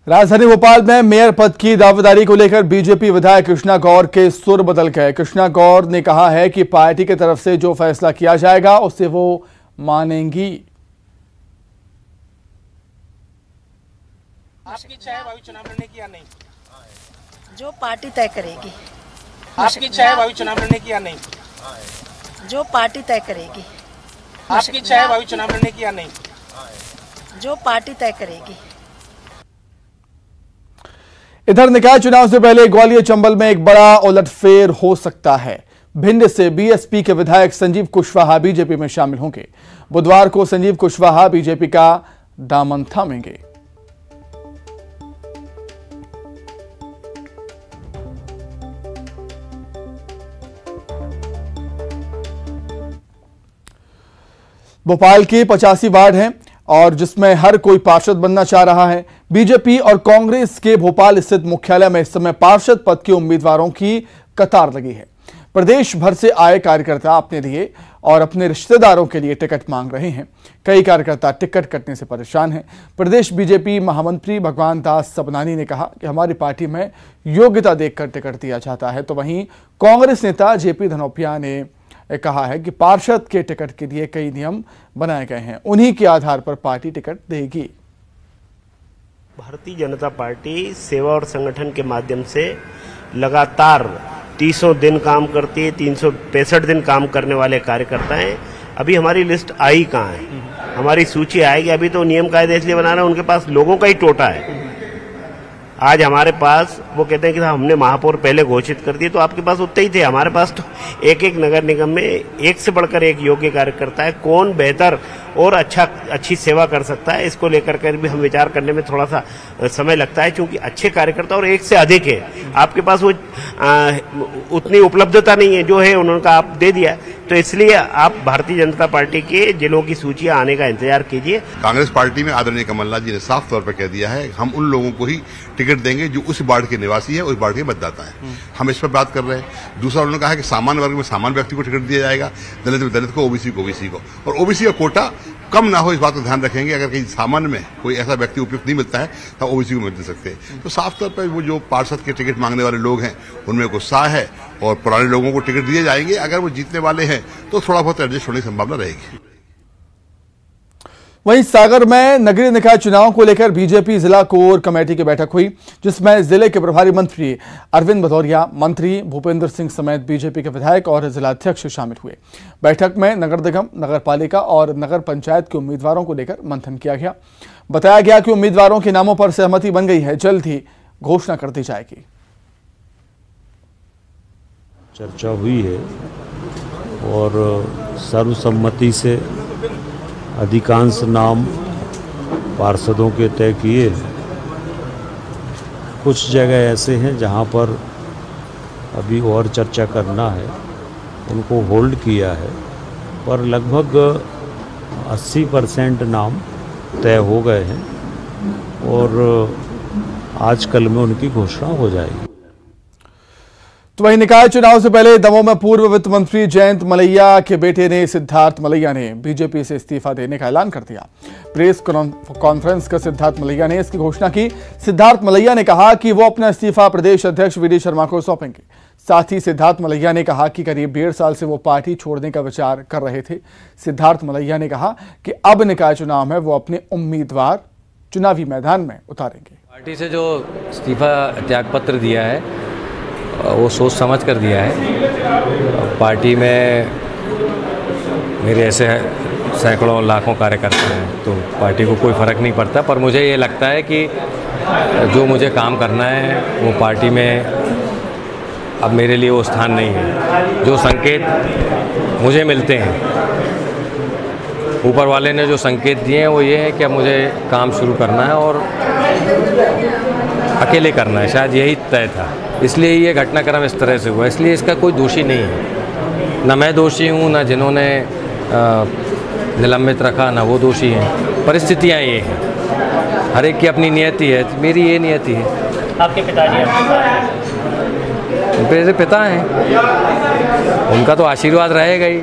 राजधानी भोपाल में मेयर पद की दावेदारी को लेकर बीजेपी विधायक कृष्णा गौर के सुर बदल गए। कृष्णा गौर ने कहा है कि पार्टी की तरफ से जो फैसला किया जाएगा उसे वो मानेंगी। आपकी इच्छा है भावी चुनाव लड़ने की या नहीं? जो पार्टी तय करेगी। आपकी इच्छा है भावी चुनाव लड़ने की या नहीं? जो पार्टी तय करेगी। आपकी इच्छा है भावी चुनाव लड़ने की या नहीं? जो पार्टी तय करेगी। इधर निकाय चुनाव से पहले ग्वालियर चंबल में एक बड़ा उलटफेर हो सकता है। भिंड से बीएसपी के विधायक संजीव कुशवाहा बीजेपी में शामिल होंगे। बुधवार को संजीव कुशवाहा बीजेपी का दामन थामेंगे। भोपाल की 85 वार्ड हैं और जिसमें हर कोई पार्षद बनना चाह रहा है। बीजेपी और कांग्रेस के भोपाल स्थित मुख्यालय में इस समय पार्षद पद के उम्मीदवारों की कतार लगी है। प्रदेश भर से आए कार्यकर्ता अपने लिए और अपने रिश्तेदारों के लिए टिकट मांग रहे हैं। कई कार्यकर्ता टिकट कटने से परेशान हैं। प्रदेश बीजेपी महामंत्री भगवान दास सबनानी ने कहा कि हमारी पार्टी में योग्यता देखकर टिकट दिया जाता है, तो वहीं कांग्रेस नेता जेपी धनौपिया ने कहा है कि पार्षद के टिकट के लिए कई नियम बनाए गए हैं, उन्हीं के आधार पर पार्टी टिकट देगी। भारतीय जनता पार्टी सेवा और संगठन के माध्यम से लगातार 300 दिन काम करती है। 365 दिन काम करने वाले कार्यकर्ता हैं। अभी हमारी लिस्ट आई कहाँ है? हमारी सूची आएगी। अभी तो नियम कायदे इसलिए बना रहे हैं, उनके पास लोगों का ही टोटा है। आज हमारे पास वो कहते हैं कि हमने महापौर पहले घोषित कर दिए, तो आपके पास उतने ही थे। हमारे पास तो एक एक नगर निगम में एक से बढ़कर एक योग्य कार्यकर्ता है। कौन बेहतर और अच्छी सेवा कर सकता है, इसको लेकर कर भी हम विचार करने में थोड़ा सा समय लगता है, क्योंकि अच्छे कार्यकर्ता और एक से अधिक है। आपके पास वो उतनी उपलब्धता नहीं है, जो है उन्होंने आप दे दिया। तो इसलिए आप भारतीय जनता पार्टी के जिलों की सूचियां आने का इंतजार कीजिए। कांग्रेस पार्टी में आदरणीय कमलनाथ जी ने साफ तौर पर कह दिया है, हम उन लोगों को ही टिकट देंगे जो उस वार्ड के निवासी है, उस वार्ड के मतदाता है। हम इस पर बात कर रहे हैं। दूसरा उन्होंने कहा है कि सामान्य वर्ग में सामान्य व्यक्ति को टिकट दिया जाएगा, दलित में दलित को, ओबीसी को ओबीसी को, और ओबीसी का कोटा कम ना हो, इस बात का ध्यान रखेंगे। अगर कहीं सामान्य में कोई ऐसा व्यक्ति उपयुक्त नहीं मिलता है तो ओबीसी को मिल दे सकते हैं। तो साफ तौर पर वो जो पार्षद के टिकट मांगने वाले लोग हैं उनमें गुस्सा है और पुराने लोगों को टिकट दिए जाएंगे। अगर वो जीतने वाले हैं तो थोड़ा बहुत एडजस्ट होने की संभावना रहेगी। वहीं सागर में नगरीय निकाय चुनाव को लेकर बीजेपी जिला कोर कमेटी की बैठक हुई, जिसमें जिले के प्रभारी मंत्री अरविंद भदौरिया, मंत्री भूपेंद्र सिंह समेत बीजेपी के विधायक और जिलाध्यक्ष शामिल हुए। बैठक में नगर निगम, नगर पालिका और नगर पंचायत के उम्मीदवारों को लेकर मंथन किया गया। बताया गया कि उम्मीदवारों के नामों पर सहमति बन गई है, जल्द ही घोषणा कर दी जाएगी। चर्चा हुई है और सर्वसम्मति से अधिकांश नाम पार्षदों के तय किए हैं। कुछ जगह ऐसे हैं जहां पर अभी और चर्चा करना है, उनको होल्ड किया है, पर लगभग 80% नाम तय हो गए हैं और आज कल में उनकी घोषणा हो जाएगी। तो वहीं निकाय चुनाव से पहले दमोह में पूर्व वित्त मंत्री जयंत मलैया के बेटे ने सिद्धार्थ मलैया ने बीजेपी से इस्तीफा देने का ऐलान कर दिया। प्रेस कॉन्फ्रेंस कर सिद्धार्थ मलैया ने इसकी घोषणा की। सिद्धार्थ मलैया ने कहा कि वो अपना इस्तीफा प्रदेश अध्यक्ष वीडी शर्मा को सौंपेंगे। साथ ही सिद्धार्थ मलैया ने कहा कि करीब 1.5 साल से वो पार्टी छोड़ने का विचार कर रहे थे। सिद्धार्थ मलैया ने कहा कि अब निकाय चुनाव में वो अपने उम्मीदवार चुनावी मैदान में उतारेंगे। पार्टी से जो इस्तीफा त्यागपत्र दिया है वो सोच समझ कर दिया है। पार्टी में मेरे ऐसे सैकड़ों लाखों कार्यकर्ता हैं, तो पार्टी को कोई फ़र्क नहीं पड़ता, पर मुझे ये लगता है कि जो मुझे काम करना है वो पार्टी में अब मेरे लिए वो स्थान नहीं है। जो संकेत मुझे मिलते हैं, ऊपर वाले ने जो संकेत दिए हैं वो ये है कि अब मुझे काम शुरू करना है और अकेले करना है। शायद यही तय था, इसलिए ये घटनाक्रम इस तरह से हुआ। इसलिए इसका कोई दोषी नहीं है, ना मैं दोषी हूँ, ना जिन्होंने निलंबित रखा ना वो दोषी हैं। परिस्थितियाँ ये हैं, हर एक की अपनी नियति है, मेरी ये नियति है। आपके पिताजी मेरे पिता हैं, उनका तो आशीर्वाद रहेगा ही।